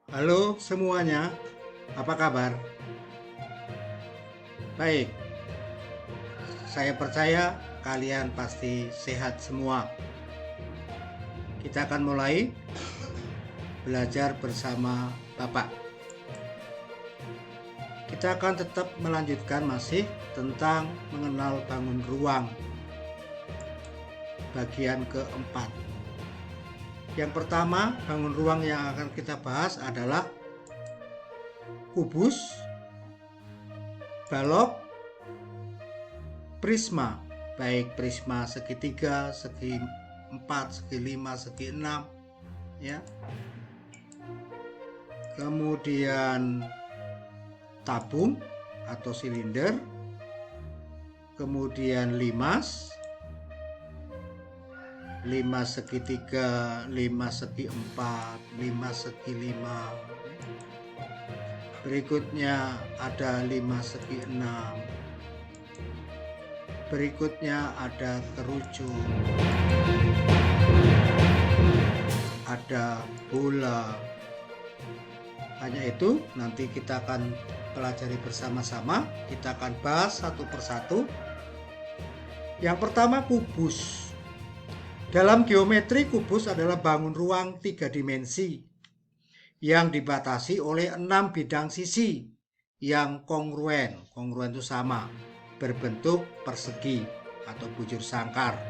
Halo semuanya, apa kabar? Baik, saya percaya kalian pasti sehat semua. Kita akan mulai belajar bersama Bapak. Kita akan tetap melanjutkan masih tentang mengenal bangun ruang, bagian keempat. Yang pertama, bangun ruang yang akan kita bahas adalah kubus, balok, prisma, baik prisma segitiga, segi 4, segi 5, segi 6 ya. Kemudian tabung atau silinder, kemudian limas, 5 segitiga, 5 segi 4, 5 segi 5. Berikutnya ada 5 segi 6. Berikutnya ada kerucut, ada bola. Hanya itu nanti kita akan pelajari bersama-sama. Kita akan bahas satu persatu. Yang pertama, kubus. Dalam geometri, kubus adalah bangun ruang 3 dimensi yang dibatasi oleh 6 bidang sisi yang kongruen. Kongruen itu sama, berbentuk persegi atau bujur sangkar.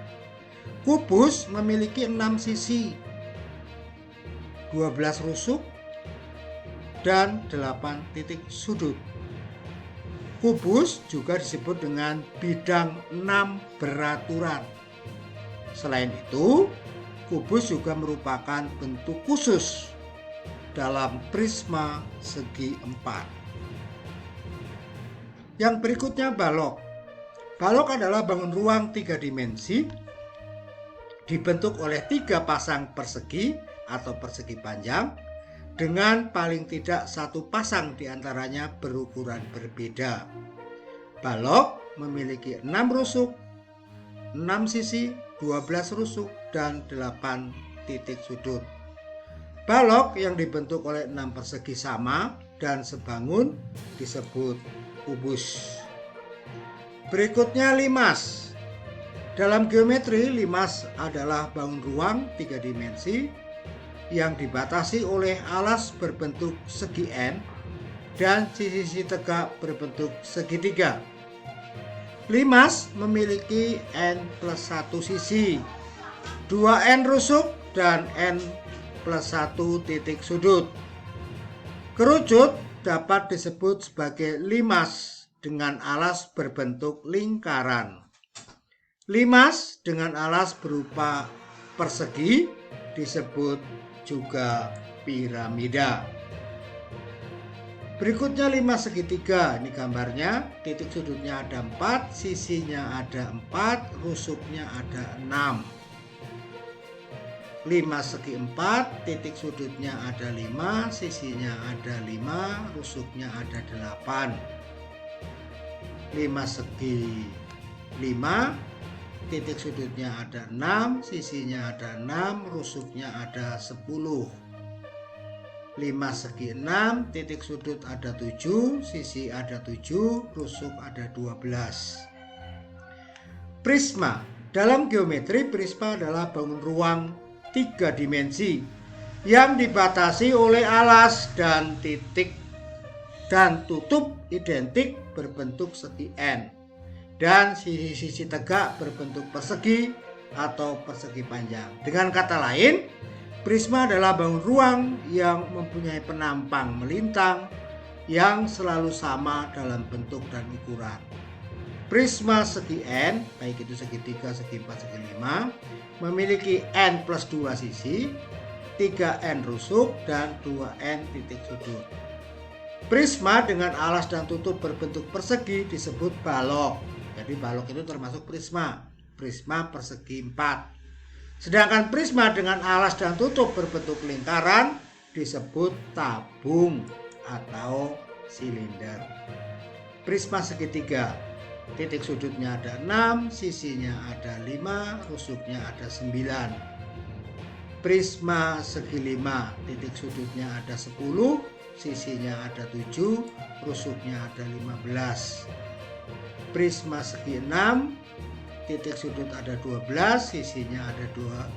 Kubus memiliki 6 sisi, 12 rusuk, dan 8 titik sudut. Kubus juga disebut dengan bidang 6 beraturan. Selain itu, kubus juga merupakan bentuk khusus dalam prisma segi 4. Yang berikutnya balok. Balok adalah bangun ruang 3 dimensi dibentuk oleh 3 pasang persegi atau persegi panjang dengan paling tidak 1 pasang diantaranya berukuran berbeda. Balok memiliki 6 rusuk, 6 sisi, 12 rusuk, dan 8 titik sudut. Balok yang dibentuk oleh 6 persegi sama dan sebangun disebut kubus. Berikutnya limas. Dalam geometri, limas adalah bangun ruang 3 dimensi yang dibatasi oleh alas berbentuk segi N dan sisi-sisi tegak berbentuk segitiga. Limas memiliki N plus 1 sisi, 2 N rusuk, dan N plus 1 titik sudut. Kerucut dapat disebut sebagai limas dengan alas berbentuk lingkaran. Limas dengan alas berupa persegi disebut juga piramida. Berikutnya 5 segitiga, ini gambarnya, titik sudutnya ada 4, sisinya ada 4, rusuknya ada 6. 5 segi 4, titik sudutnya ada 5, sisinya ada 5, rusuknya ada 8. 5 segi 5, titik sudutnya ada 6, sisinya ada 6, rusuknya ada 10. 5 segi 6, titik sudut ada 7, sisi ada 7, rusuk ada 12. Prisma. Dalam geometri, prisma adalah bangun ruang 3 dimensi yang dibatasi oleh alas dan titik dan tutup identik berbentuk segi N dan sisi-sisi tegak berbentuk persegi atau persegi panjang. Dengan kata lain, prisma adalah bangun ruang yang mempunyai penampang melintang yang selalu sama dalam bentuk dan ukuran. Prisma segi N, baik itu segitiga, segi 4, segi 5, memiliki N plus 2 sisi, 3 N rusuk, dan 2 N titik sudut. Prisma dengan alas dan tutup berbentuk persegi disebut balok. Jadi balok itu termasuk prisma. Prisma persegi 4. Sedangkan prisma dengan alas dan tutup berbentuk lingkaran disebut tabung atau silinder. Prisma segitiga, titik sudutnya ada 6, sisinya ada 5, rusuknya ada 9. Prisma segi 5, titik sudutnya ada 10, sisinya ada 7, rusuknya ada 15. Prisma segi 6, titik sudut ada 12, sisinya ada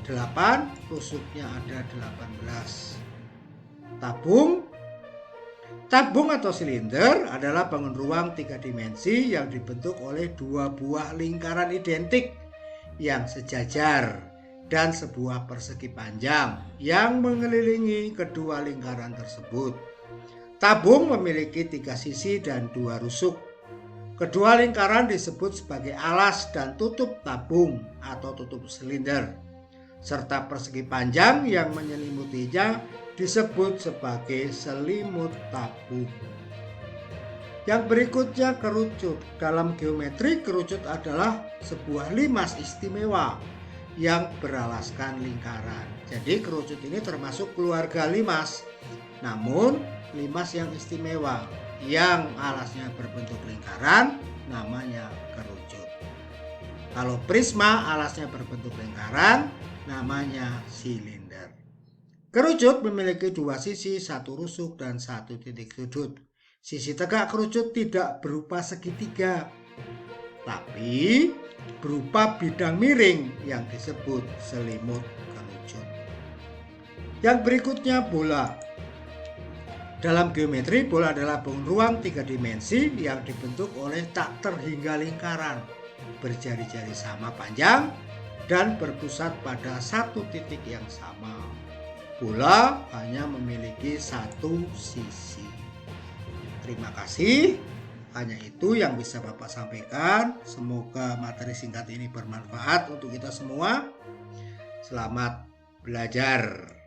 8, rusuknya ada 18. Tabung atau silinder adalah bangun ruang 3 dimensi yang dibentuk oleh 2 buah lingkaran identik yang sejajar dan sebuah persegi panjang yang mengelilingi kedua lingkaran tersebut. Tabung memiliki 3 sisi dan 2 rusuk. Kedua lingkaran disebut sebagai alas dan tutup tabung atau tutup silinder, serta persegi panjang yang menyelimutinya disebut sebagai selimut tabung. Yang berikutnya kerucut. Dalam geometri, kerucut adalah sebuah limas istimewa yang beralaskan lingkaran. Jadi kerucut ini termasuk keluarga limas, namun limas yang istimewa yang alasnya berbentuk lingkaran namanya kerucut. Kalau prisma alasnya berbentuk lingkaran namanya silinder. Kerucut memiliki 2 sisi, 1 rusuk dan 1 titik sudut. Sisi tegak kerucut tidak berupa segitiga, tapi berupa bidang miring yang disebut selimut kerucut. Yang berikutnya bola. Dalam geometri, bola adalah bangun ruang 3 dimensi yang dibentuk oleh tak terhingga lingkaran, berjari-jari sama panjang dan berpusat pada 1 titik yang sama. Bola hanya memiliki 1 sisi. Terima kasih. Hanya itu yang bisa Bapak sampaikan. Semoga materi singkat ini bermanfaat untuk kita semua. Selamat belajar.